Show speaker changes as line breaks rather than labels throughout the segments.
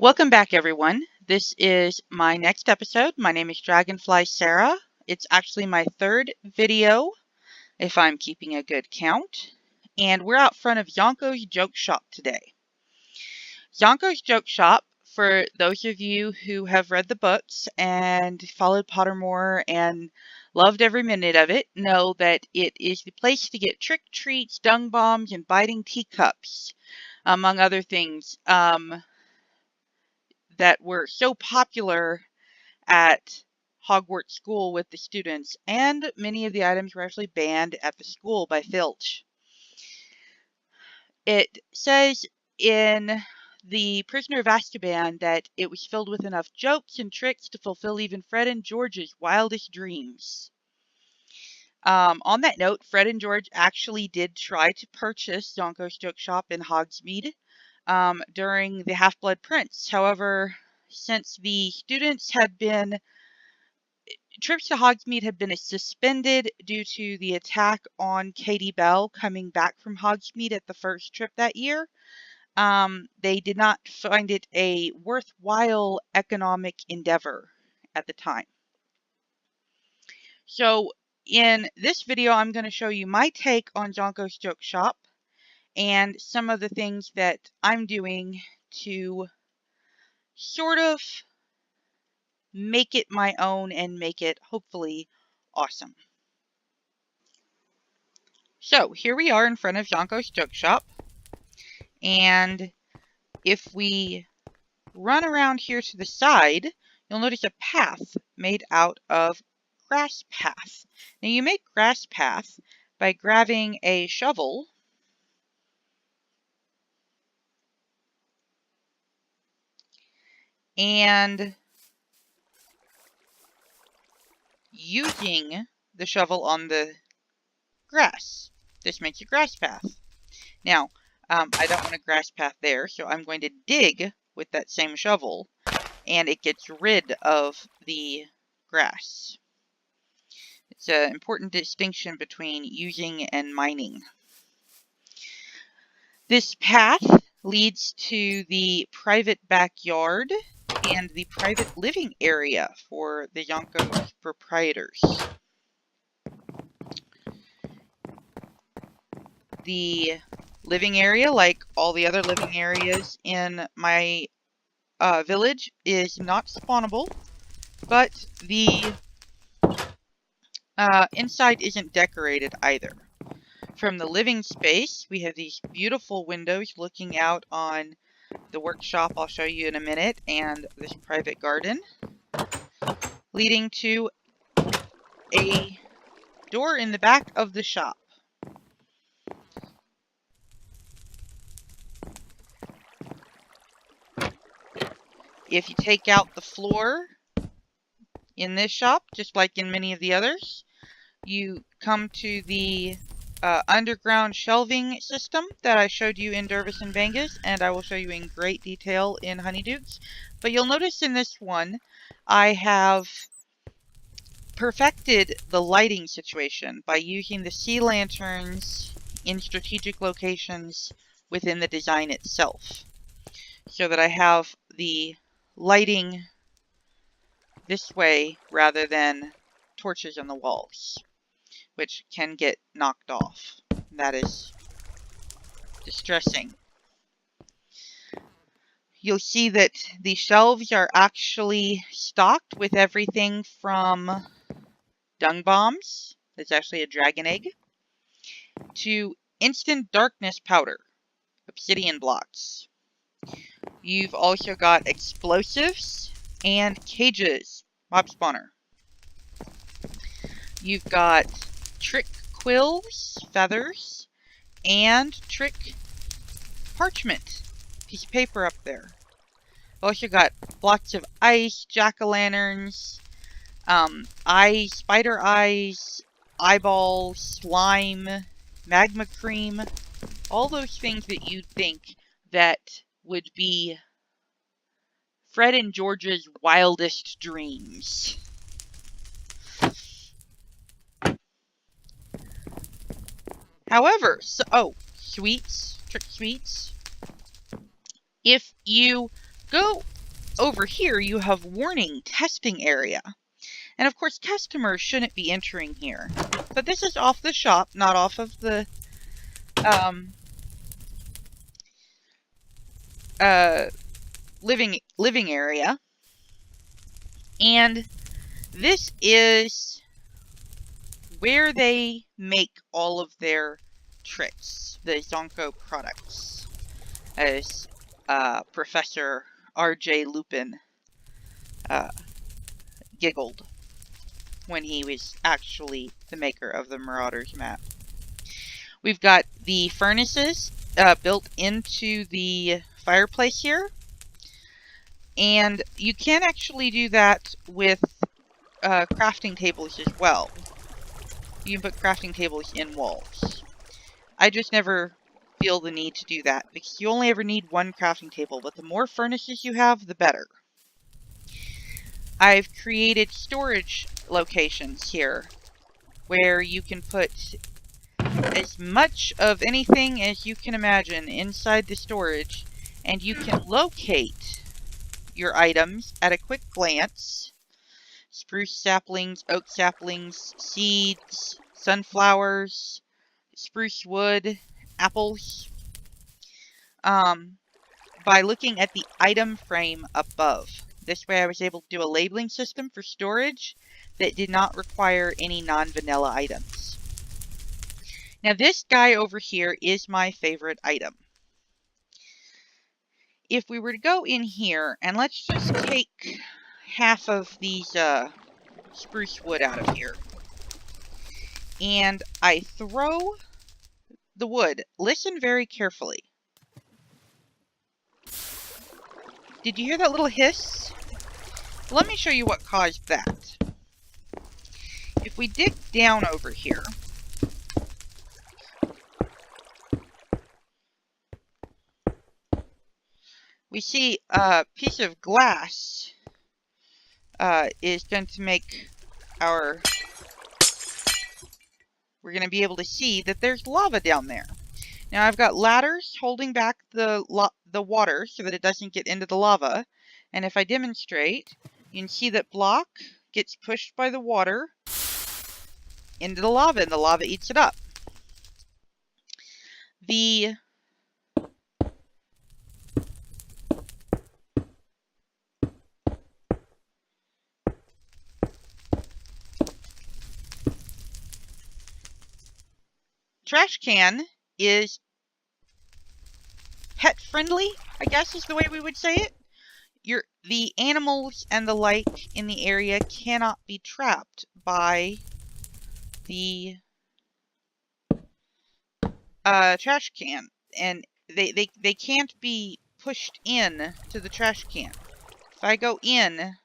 Welcome back, everyone. This is my next episode. My name is DragonflySara. It's actually my third video, if I'm keeping a good count. And we're out front of Zonko's Joke Shop today. Zonko's Joke Shop, for those of you who have read the books and followed Pottermore and loved every minute of it, know that it is the place to get trick treats, dung bombs, and biting teacups, among other things. That were so popular at Hogwarts school with the students, and many of the items were actually banned at the school by Filch. It says in The Prisoner of Azkaban that it was filled with enough jokes and tricks to fulfill even Fred and George's wildest dreams. On that note, Fred and George actually did try to purchase Zonko's Joke Shop in Hogsmeade during the Half-Blood Prince. However, since the students had been, trips to Hogsmeade had been suspended due to the attack on Katie Bell coming back from Hogsmeade at the first trip that year, they did not find it a worthwhile economic endeavor at the time. So in this video, I'm going to show you my take on Zonko's Joke Shop and some of the things that I'm doing to sort of make it my own and make it hopefully awesome. So here we are in front of Zonko's Joke Shop, and if we run around here to the side, you'll notice a path made out of grass path. Now you make grass path by grabbing a shovel and using the shovel on the grass. This makes a grass path. Now, I don't want a grass path there, so I'm going to dig with that same shovel, and it gets rid of the grass. It's an important distinction between using and mining. This path leads to the private backyard and the private living area for the Zonko proprietors. The living area, like all the other living areas in my village, is not spawnable, but the inside isn't decorated either. From the living space, we have these beautiful windows looking out on the workshop I'll show you in a minute, and this private garden, leading to a door in the back of the shop. If you take out the floor in this shop, just like in many of the others, you come to the underground shelving system that I showed you in Dervis and Vengas, and I will show you in great detail in Honeydukes. But you'll notice in this one, I have perfected the lighting situation by using the sea lanterns in strategic locations within the design itself, so that I have the lighting this way rather than torches on the walls, which can get knocked off. That is distressing. You'll see that the shelves are actually stocked with everything from dung bombs, that's actually a dragon egg, to instant darkness powder, obsidian blocks. You've also got explosives and cages, mob spawner. You've got trick quills, feathers, and trick parchment, piece of paper up there. Also got blocks of ice, jack-o'-lanterns, eyes, spider eyes, eyeballs, slime, magma cream, all those things that you'd think that would be Fred and George's wildest dreams. However, sweets, trick sweets. If you go over here you have warning testing area. And of course customers shouldn't be entering here. But this is off the shop, not off of the living area. And this is where they make all of their tricks, the Zonko products, as Professor R.J. Lupin giggled when he was actually the maker of the Marauders map. We've got the furnaces built into the fireplace here, and you can actually do that with crafting tables as well. You can put crafting tables in walls. I just never feel the need to do that because you only ever need one crafting table, but the more furnaces you have, the better. I've created storage locations here where you can put as much of anything as you can imagine inside the storage, and you can locate your items at a quick glance. Spruce saplings, oak saplings, seeds, sunflowers, spruce wood, apples, by looking at the item frame above. This way I was able to do a labeling system for storage that did not require any non-vanilla items. Now this guy over here is my favorite item. If we were to go in here, and let's just take half of these spruce wood out of here, and I throw the wood. Listen very carefully. Did you hear that little hiss? Let me show you what caused that. If we dig down over here, we see a piece of glass is going to make our... We're going to be able to see that there's lava down there. Now I've got ladders holding back the water so that it doesn't get into the lava. And if I demonstrate, you can see that block gets pushed by the water into the lava, and the lava eats it up. The trash can is pet friendly, I guess is the way we would say it. The animals and the like in the area cannot be trapped by the trash can, and they can't be pushed in to the trash can. If I go in,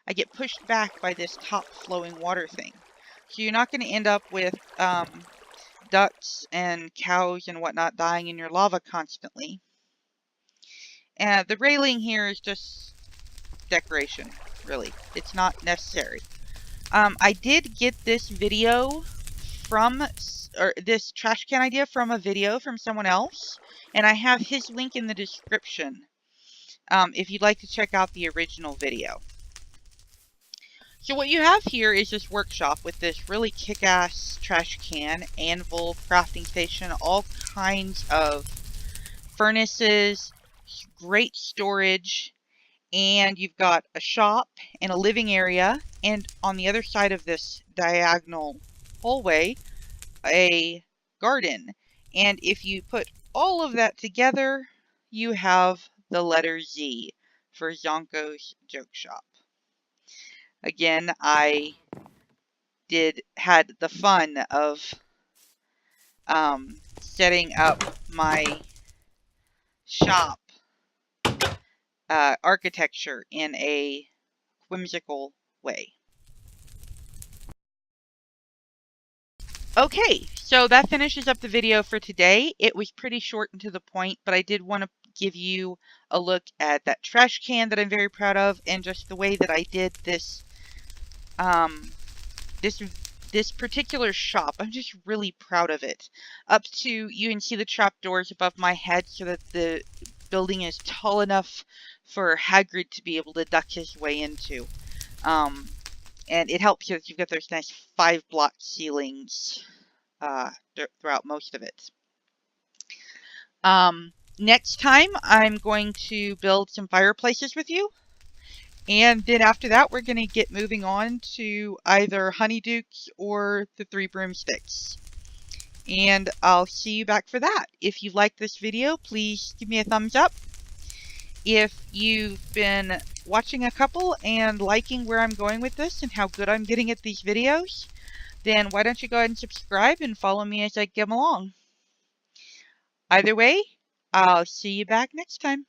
I get pushed back by this top flowing water thing. So you're not going to end up with ducks and cows and whatnot dying in your lava constantly. And the railing here is just decoration, really. It's not necessary. I did get this video from, or this trash can idea from a video from someone else, and I have his link in the description if you'd like to check out the original video. So what you have here is this workshop with this really kick-ass trash can, anvil, crafting station, all kinds of furnaces, great storage, and you've got a shop and a living area, and on the other side of this diagonal hallway, a garden. And if you put all of that together, you have the letter Z for Zonko's Joke Shop. Again, I had the fun of setting up my shop architecture in a whimsical way. Okay, so that finishes up the video for today. It was pretty short and to the point, but I did want to give you a look at that trash can that I'm very proud of, and just the way that I did this this particular shop. I'm just really proud of it. Up to, you can see the trapdoors above my head so that the building is tall enough for Hagrid to be able to duck his way into. And it helps because you've got those nice 5-block ceilings throughout most of it. Next time, I'm going to build some fireplaces with you. And then after that, we're going to get moving on to either Honeydukes or the 3 Broomsticks. And I'll see you back for that. If you like this video, please give me a thumbs up. If you've been watching a couple and liking where I'm going with this and how good I'm getting at these videos, then why don't you go ahead and subscribe and follow me as I get along. Either way, I'll see you back next time.